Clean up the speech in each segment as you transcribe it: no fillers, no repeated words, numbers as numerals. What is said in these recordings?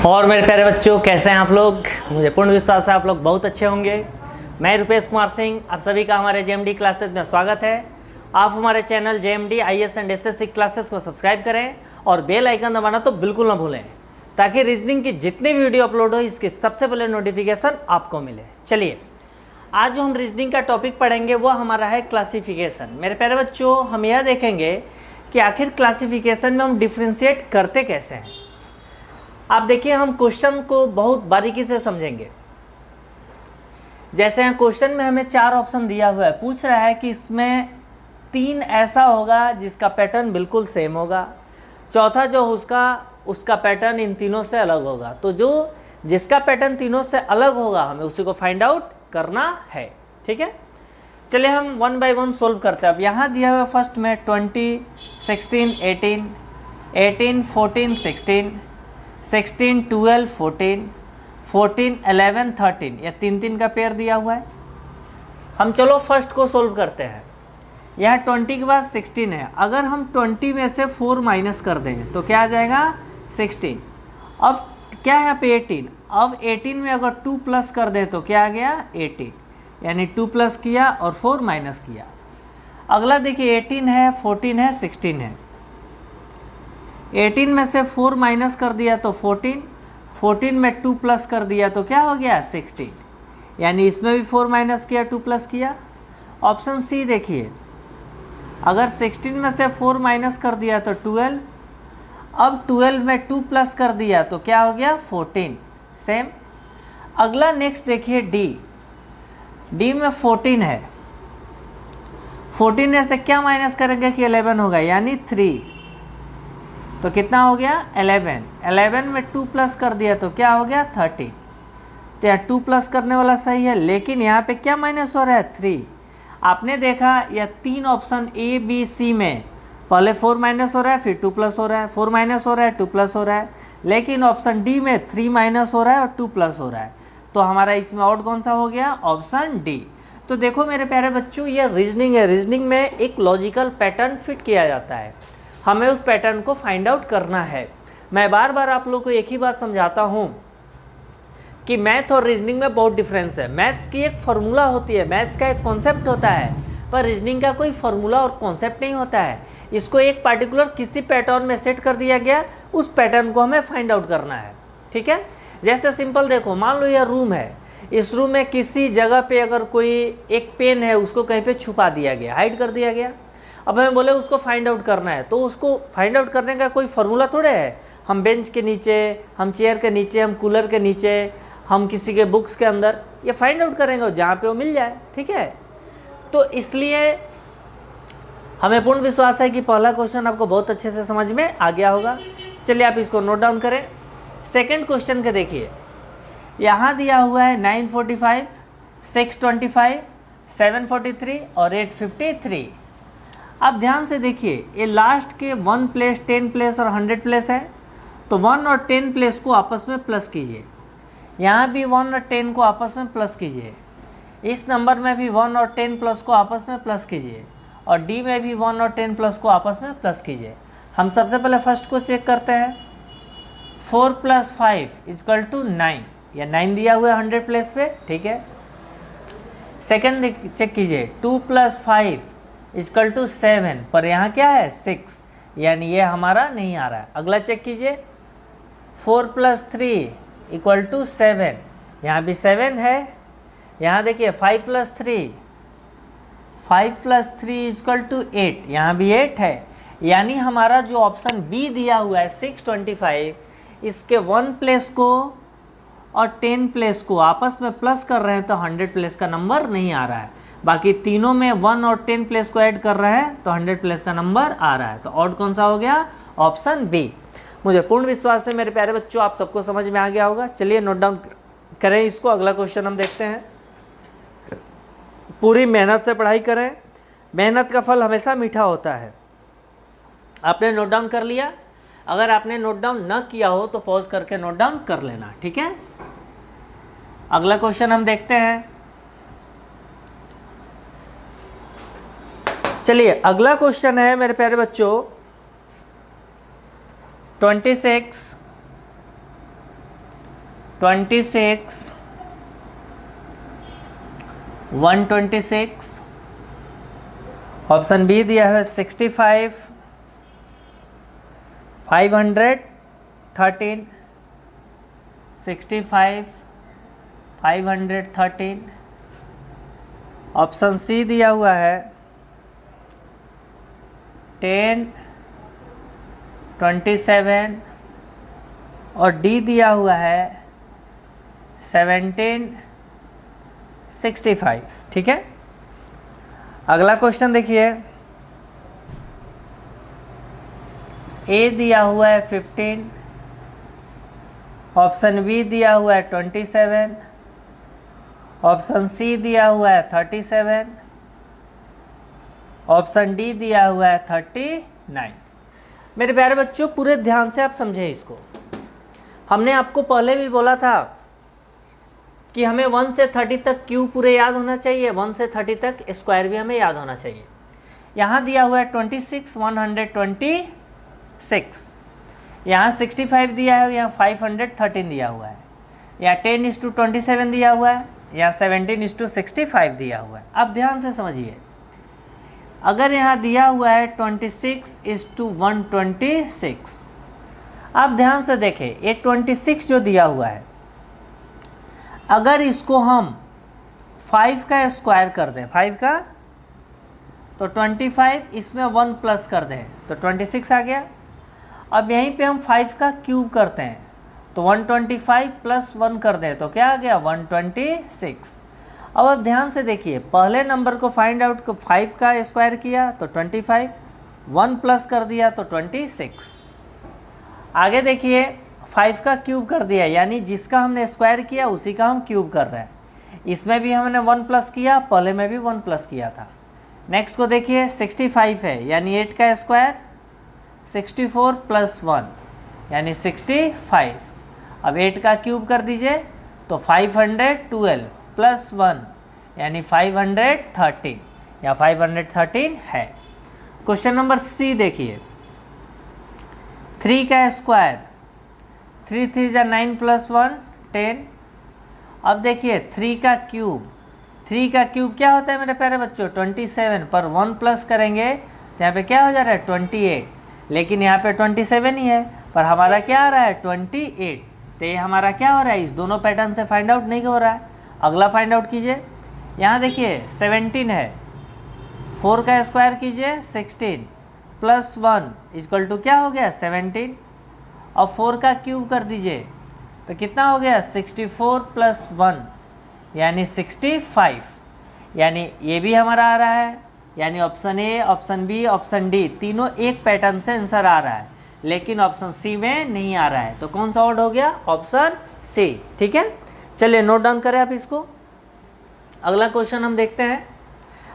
और मेरे प्यारे बच्चों, कैसे हैं आप लोग। मुझे पूर्ण विश्वास है आप लोग बहुत अच्छे होंगे। मैं रुपेश कुमार सिंह, आप सभी का हमारे जेएमडी क्लासेस में स्वागत है। आप हमारे channel JMD IAS and SSC classes को सब्सक्राइब करें और बेल आइकन दबाना तो बिल्कुल ना भूलें, ताकि रीजनिंग की जितनी वीडियो अपलोड हो इसकी सबसे पहले नोटिफिकेशन आपको मिले। चलिए, आज जो हम रीजनिंग का टॉपिक पढ़ेंगे वो हमारा है क्लासिफिकेशन। मेरे प्यारे बच्चों, हम यह देखेंगे कि आखिर क्लासिफिकेशन में हम डिफ्रेंशिएट करते कैसे हैं। आप देखिए, हम क्वेश्चन को बहुत बारीकी से समझेंगे। जैसे क्वेश्चन में हमें 4 ऑप्शन दिया हुआ है, पूछ रहा है कि इसमें 3 ऐसा होगा जिसका पैटर्न बिल्कुल सेम होगा, चौथा जो उसका पैटर्न इन तीनों से अलग होगा। तो जिसका पैटर्न तीनों से अलग होगा हमें उसी को फाइंड आउट करना है। ठीक है, चलिए हम 1 बाय 1 सोल्व करते हैं। अब यहाँ दिया हुआ फर्स्ट में 20, 16, 18, 18, 14, 16, 16, 12, 14, 14, 11, 13, यह 3 का पेयर दिया हुआ है। हम चलो फर्स्ट को सोल्व करते हैं। यह 20 के बाद 16 है। अगर हम 20 में से 4 माइनस कर दें तो क्या आ जाएगा 16। अब क्या है यहाँ पे 18। अब 18 में अगर 2 प्लस कर दें तो क्या आ गया 18, यानी 2 प्लस किया और 4 माइनस किया। अगला देखिए 18 है, 14 है, 16 है। 18 में से 4 माइनस कर दिया तो 14, 14 में 2 प्लस कर दिया तो क्या हो गया 16, यानी इसमें भी 4 माइनस किया, 2 प्लस किया। ऑप्शन सी देखिए, अगर 16 में से 4 माइनस कर दिया तो 12, अब 12 में 2 प्लस कर दिया तो क्या हो गया 14, सेम। अगला नेक्स्ट देखिए डी में 14 है। 14 में से क्या माइनस करेंगे कि 11 होगा, यानी 3, तो कितना हो गया 11। 11 में 2 प्लस कर दिया तो क्या हो गया 30। तो यहाँ 2 प्लस करने वाला सही है, लेकिन यहाँ पे क्या माइनस हो रहा है 3। आपने देखा यह 3 ऑप्शन ए बी सी में पहले 4 माइनस हो रहा है, फिर 2 प्लस हो रहा है, 4 माइनस हो रहा है, 2 प्लस हो रहा है, लेकिन ऑप्शन डी में 3 माइनस हो रहा है और 2 प्लस हो रहा है। तो हमारा इसमें आउट कौन सा हो गया, ऑप्शन डी। तो देखो मेरे प्यारे बच्चों, ये रीजनिंग है। रीजनिंग में एक लॉजिकल पैटर्न फिट किया जाता है, हमें उस पैटर्न को फाइंड आउट करना है। मैं बार बार आप लोगों को एक ही बात समझाता हूँ कि मैथ और रीजनिंग में बहुत डिफरेंस है। मैथ्स की एक फार्मूला होती है, मैथ्स का एक कॉन्सेप्ट होता है, पर रीजनिंग का कोई फार्मूला और कॉन्सेप्ट नहीं होता है। इसको एक पार्टिकुलर किसी पैटर्न में सेट कर दिया गया, उस पैटर्न को हमें फाइंड आउट करना है। ठीक है, जैसे सिंपल देखो, मान लो यह रूम है, इस रूम में किसी जगह पे अगर कोई एक पेन है उसको कहीं पे छुपा दिया गया, हाइड कर दिया गया। अब हमें बोले उसको फाइंड आउट करना है, तो उसको फाइंड आउट करने का कोई फार्मूला थोड़े है। हम बेंच के नीचे, हम चेयर के नीचे, हम कूलर के नीचे, हम किसी के बुक्स के अंदर ये फाइंड आउट करेंगे जहाँ पे वो मिल जाए। ठीक है, तो इसलिए हमें पूर्ण विश्वास है कि पहला क्वेश्चन आपको बहुत अच्छे से समझ में आ गया होगा। चलिए आप इसको नोट डाउन करें। सेकेंड क्वेश्चन के देखिए, यहाँ दिया हुआ है 945, 625, 743 और 853। अब ध्यान से देखिए, ये लास्ट के 1 प्लेस, 10 प्लेस और 100 प्लेस है, तो 1 और 10 प्लेस को आपस में प्लस कीजिए। यहाँ भी 1 और 10 को आपस में प्लस कीजिए। इस नंबर में भी 1 और 10 प्लस को आपस में प्लस कीजिए, और डी में भी 1 और 10 प्लस को आपस में प्लस कीजिए। हम सबसे पहले फर्स्ट को चेक करते हैं। 4 + 5 = 9, या 9 दिया हुआ है 100 प्लेस पे। ठीक है, सेकेंड चेक कीजिए, 2 + 5 = 7, पर यहाँ क्या है 6, यानी ये हमारा नहीं आ रहा है। अगला चेक कीजिए, 4 + 3 = 7, यहाँ भी 7 है। यहाँ देखिए 5 + 3 = 8, यहाँ भी 8 है। यानी हमारा जो ऑप्शन बी दिया हुआ है 625, इसके 1 प्लेस को और 10 प्लेस को आपस में प्लस कर रहे हैं, तो 100 प्लेस का नंबर नहीं आ रहा है। बाकी तीनों में 1 और 10 प्लेस को ऐड कर रहे हैं तो 100 प्लेस का नंबर आ रहा है। तो आउट कौन सा हो गया, ऑप्शन बी। मुझे पूर्ण विश्वास है मेरे प्यारे बच्चों आप सबको समझ में आ गया होगा। चलिए नोट डाउन करें इसको। अगला क्वेश्चन हम देखते हैं। पूरी मेहनत से पढ़ाई करें, मेहनत का फल हमेशा मीठा होता है। आपने नोट डाउन कर लिया? अगर आपने नोट डाउन न किया हो तो पॉज करके नोट डाउन कर लेना। ठीक है, अगला क्वेश्चन हम देखते हैं। चलिए अगला क्वेश्चन है मेरे प्यारे बच्चों 26, 26, 126। ऑप्शन बी दिया है 65, 513, 65, 513। ऑप्शन सी दिया हुआ है 10, 27 और डी दिया हुआ है 17, 65। ठीक है, अगला क्वेश्चन देखिए। ए दिया हुआ है 15, ऑप्शन बी दिया हुआ है 27, ऑप्शन सी दिया हुआ है 37, ऑप्शन डी दिया हुआ है 39। मेरे प्यारे बच्चों, पूरे ध्यान से आप समझे इसको। हमने आपको पहले भी बोला था कि हमें 1 से 30 तक क्यूब पूरे याद होना चाहिए, 1 से 30 तक स्क्वायर भी हमें याद होना चाहिए। यहाँ दिया हुआ है 26, 126, यहाँ 65 दिया है, यहाँ 513 दिया हुआ है, यहाँ 10:27 दिया हुआ है, यहाँ 17:65 दिया हुआ है। अब ध्यान से समझिए, अगर यहाँ दिया हुआ है 26:126, अब ध्यान से देखें, ये 26 जो दिया हुआ है, अगर इसको हम 5 का स्क्वायर कर दें, 5 का, तो 25, इसमें 1 प्लस कर दें तो 26 आ गया। अब यहीं पे हम 5 का क्यूब करते हैं तो 125 प्लस 1 कर दें तो क्या आ गया, 126। अब आप ध्यान से देखिए, पहले नंबर को फाइंड आउट को 5 का स्क्वायर किया तो 25, 1 प्लस कर दिया तो 26। आगे देखिए, 5 का क्यूब कर दिया, यानी जिसका हमने स्क्वायर किया उसी का हम क्यूब कर रहे हैं। इसमें भी हमने 1 प्लस किया, पहले में भी 1 प्लस किया था। नेक्स्ट को देखिए, 65 है, यानी 8 का स्क्वायर, 64 प्लस 1 यानी 65। अब 8 का क्यूब कर दीजिए तो 512 प्लस 1 यानी 513, या 513 है। क्वेश्चन नंबर सी देखिए, 3 का स्क्वायर, 3 3 जा 9 प्लस 1 10। अब देखिए 3 का क्यूब, 3 का क्यूब क्या होता है मेरे प्यारे बच्चों, 27, पर 1 प्लस करेंगे तो यहाँ पे क्या हो जा रहा है, 28, लेकिन यहाँ पे 27 ही है, पर हमारा क्या आ रहा है, 28। तो ये हमारा क्या हो रहा है, इस दोनों पैटर्न से फाइंड आउट नहीं हो रहा है। अगला फाइंड आउट कीजिए, यहाँ देखिए 17 है, 4 का स्क्वायर कीजिए 16 प्लस 1 इक्वल टू क्या हो गया, 17। और 4 का क्यूब कर दीजिए तो कितना हो गया, 64 प्लस 1 यानी 65। यानी ये भी हमारा आ रहा है, यानी option A, option B, option D तीनों एक पैटर्न से आंसर आ रहा है, लेकिन ऑप्शन सी में नहीं आ रहा है। तो कौन सा वर्ड हो गया, ऑप्शन सी। ठीक है, चलिए नोट डाउन करें आप इसको। अगला क्वेश्चन हम देखते हैं।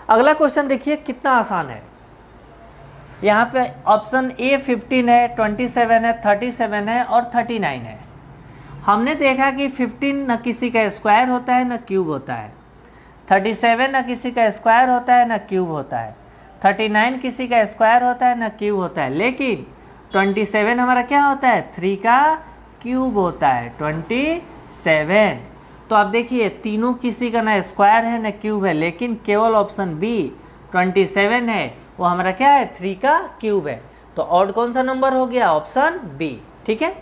अगला क्वेश्चन देखिए कितना आसान है। यहाँ पे ऑप्शन ए 15 है, 27 है, 37 है और 39 है। हमने देखा कि 15 न किसी का स्क्वायर होता है न क्यूब होता है, 37 न किसी का स्क्वायर होता है न क्यूब होता है, 39 किसी का स्क्वायर होता है न क्यूब होता है, लेकिन 27 हमारा क्या होता है, 3 का क्यूब होता है, 27। तो आप देखिए तीनों किसी का ना स्क्वायर है न क्यूब है, लेकिन केवल ऑप्शन बी 27 है, वो हमारा क्या है, 3 का क्यूब है। तो ऑड कौन सा नंबर हो गया, ऑप्शन बी। ठीक है,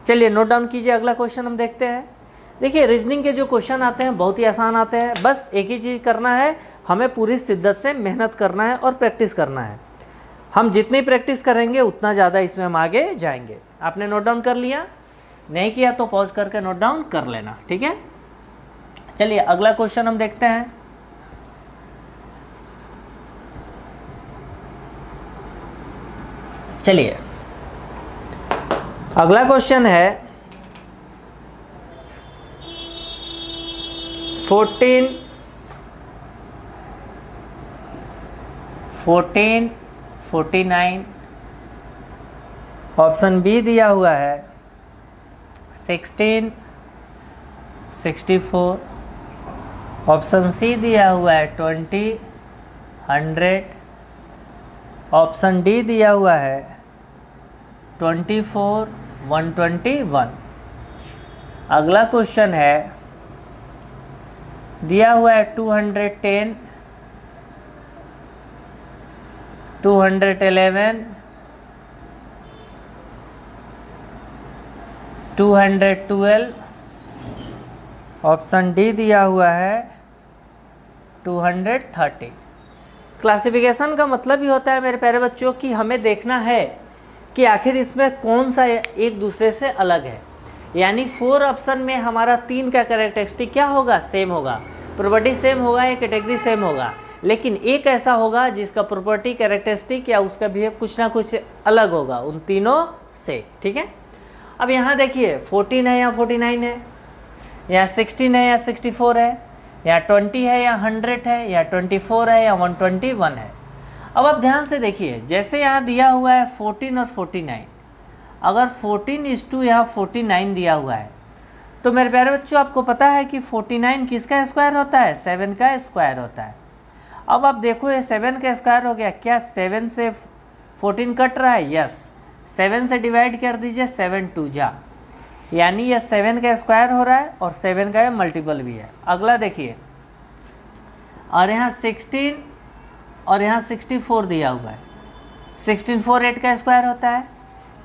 चलिए नोट डाउन कीजिए। अगला क्वेश्चन हम देखते हैं। देखिए रीजनिंग के जो क्वेश्चन आते हैं बहुत ही आसान आते हैं, बस एक ही चीज़ करना है, हमें पूरी शिद्दत से मेहनत करना है और प्रैक्टिस करना है। हम जितनी प्रैक्टिस करेंगे उतना ज़्यादा इसमें हम आगे जाएंगे। आपने नोट डाउन कर लिया, नहीं किया तो पॉज करके नोट डाउन कर लेना। ठीक है, चलिए अगला क्वेश्चन हम देखते हैं। चलिए अगला क्वेश्चन है 14, 49। ऑप्शन बी दिया हुआ है 16, 64। ऑप्शन सी दिया हुआ है 20, 100। ऑप्शन डी दिया हुआ है 24, 121। अगला क्वेश्चन है, दिया हुआ है 210, 211, 212, ऑप्शन डी दिया हुआ है 213। क्लासिफिकेशन का मतलब ही होता है मेरे प्यारे बच्चों कि हमें देखना है कि आखिर इसमें कौन सा एक दूसरे से अलग है। यानी 4 ऑप्शन में हमारा 3 का कैरेक्टरिस्टिक क्या होगा, सेम होगा, प्रॉपर्टी सेम होगा या कैटेगरी सेम होगा, लेकिन एक ऐसा होगा जिसका प्रॉपर्टी कैरेक्टरिस्टिक या उसका बिहेव कुछ ना कुछ अलग होगा उन तीनों से। ठीक है, अब यहाँ देखिए 14 है या 49 है, या 16 है या 64 है, या 20 है या 100 है, या 24 है या 121 है। अब आप ध्यान से देखिए, जैसे यहाँ दिया हुआ है 14 और 49, अगर 14:2 यहाँ 49 दिया हुआ है तो मेरे प्यारे बच्चों आपको पता है कि 49 किसका स्क्वायर होता है, 7 का स्क्वायर होता है। अब आप देखो ये 7 का स्क्वायर हो गया, क्या 7 से 14 कट रहा है, यस, 7 से डिवाइड कर दीजिए, 7 2 जा, यानी यह 7 का स्क्वायर हो रहा है और 7 का मल्टीपल भी है। अगला देखिए, और यहाँ 16 और यहाँ 64 दिया हुआ है, 16 8 का स्क्वायर होता है,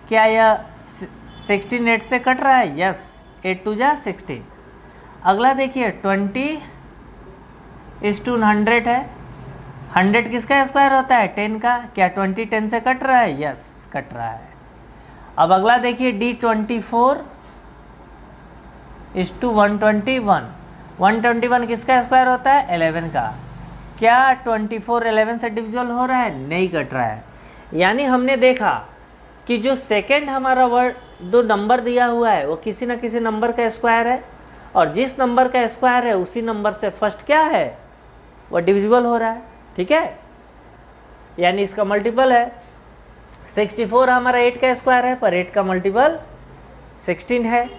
क्या यह 16 8 से कट रहा है, यस, 8 2 जा 16। अगला देखिए 20:100 है, 100 किसका स्क्वायर होता है, 10 का, क्या 20 10 से कट रहा है, यस, कट रहा है। अब अगला देखिए D24:121, 121 किसका स्क्वायर होता है, 11 का, क्या 24 11 से डिविजिबल हो रहा है, नहीं कट रहा है। यानी हमने देखा कि जो सेकंड हमारा वर्ड दो नंबर दिया हुआ है वो किसी न किसी नंबर का स्क्वायर है, और जिस नंबर का स्क्वायर है उसी नंबर से फर्स्ट क्या है, वो डिविजिबल हो रहा है। ठीक है, यानी इसका मल्टीपल है। 64 हमारा 8 का स्क्वायर है, पर 8 का मल्टीपल 16 है।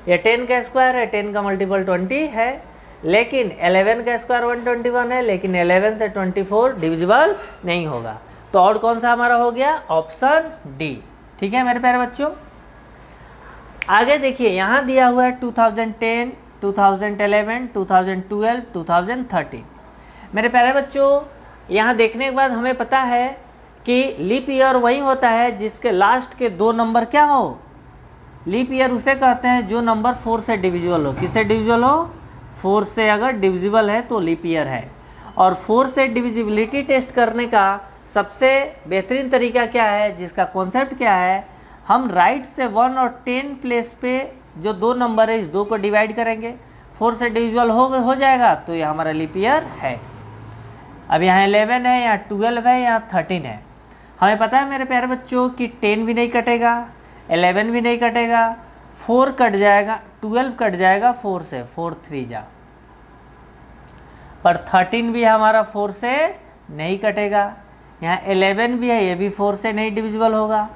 या 10 का स्क्वायर है, 10 का मल्टीपल 20 है, लेकिन 11 का स्क्वायर 121 है, लेकिन 11 से 24 डिविजिबल नहीं होगा। तो और कौन सा हमारा हो गया, ऑप्शन डी। ठीक है मेरे प्यारे बच्चों, आगे देखिए यहाँ दिया हुआ है 2010, 2011, 2012, 2013। मेरे प्यारे बच्चों, यहाँ देखने के बाद हमें पता है कि लीप ईयर वही होता है जिसके लास्ट के 2 नंबर क्या हो, लीप ईयर उसे कहते हैं जो नंबर 4 से डिविजिबल हो। किससे डिविजिबल हो, 4 से अगर डिविजिबल है तो लीप ईयर है। और 4 से डिविजिबिलिटी टेस्ट करने का सबसे बेहतरीन तरीका क्या है, जिसका कॉन्सेप्ट क्या है, हम राइट से 1 और 10 प्लेस पे जो 2 नंबर है इस 2 को डिवाइड करेंगे, 4 से डिविजिबल हो जाएगा, तो ये हमारा लीप ईयर है। अब यहाँ 11 है, यहाँ 12 है, यहाँ 13 है। हमें पता है मेरे प्यारे बच्चों कि 10 भी नहीं कटेगा, 11 भी नहीं कटेगा, 4 कट जाएगा, 12 कट जाएगा 4 से, 4 3 जा, पर 13 भी हमारा 4 से नहीं कटेगा। यहाँ 11 भी है, ये भी 4 से नहीं डिविजिबल होगा,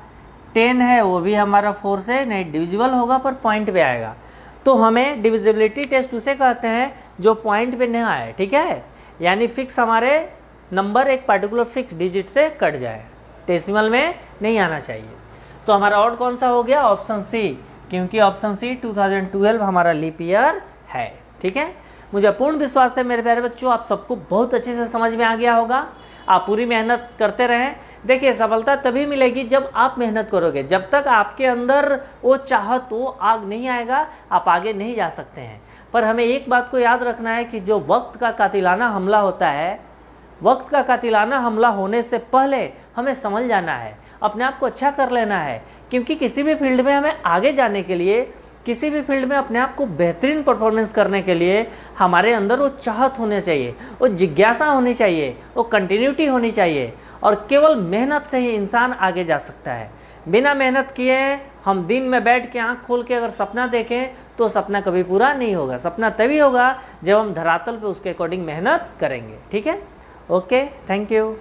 10 है वो भी हमारा 4 से नहीं डिविजिबल होगा, पर पॉइंट पे आएगा। तो हमें डिविजिबिलिटी टेस्ट उसे कहते हैं जो पॉइंट पे नहीं आए। ठीक है, यानी फिक्स हमारे नंबर एक पार्टिकुलर फिक्स डिजिट से कट जाए, डेसिमल में नहीं आना चाहिए। तो हमारा और कौन सा हो गया, ऑप्शन सी, क्योंकि ऑप्शन सी 2012 हमारा लीप ईयर है। ठीक है, मुझे पूर्ण विश्वास है मेरे प्यारे बच्चों आप सबको बहुत अच्छे से समझ में आ गया होगा। आप पूरी मेहनत करते रहें। देखिए, सफलता तभी मिलेगी जब आप मेहनत करोगे। जब तक आपके अंदर वो चाहत, वो आग नहीं आएगा, आप आगे नहीं जा सकते हैं। पर हमें एक बात को याद रखना है कि जो वक्त का कातिलाना हमला होता है, वक्त का कातिलाना हमला होने से पहले हमें समझ जाना है, अपने आप को अच्छा कर लेना है। क्योंकि किसी भी फील्ड में हमें आगे जाने के लिए, किसी भी फील्ड में अपने आप को बेहतरीन परफॉर्मेंस करने के लिए हमारे अंदर वो चाहत होनी चाहिए, वो जिज्ञासा होनी चाहिए, वो कंटिन्यूटी होनी चाहिए। और केवल मेहनत से ही इंसान आगे जा सकता है। बिना मेहनत किए हम दिन में बैठ के आँख खोल के अगर सपना देखें तो सपना कभी पूरा नहीं होगा। सपना तभी होगा जब हम धरातल पे उसके अकॉर्डिंग मेहनत करेंगे। ठीक है, ओके, थैंक यू।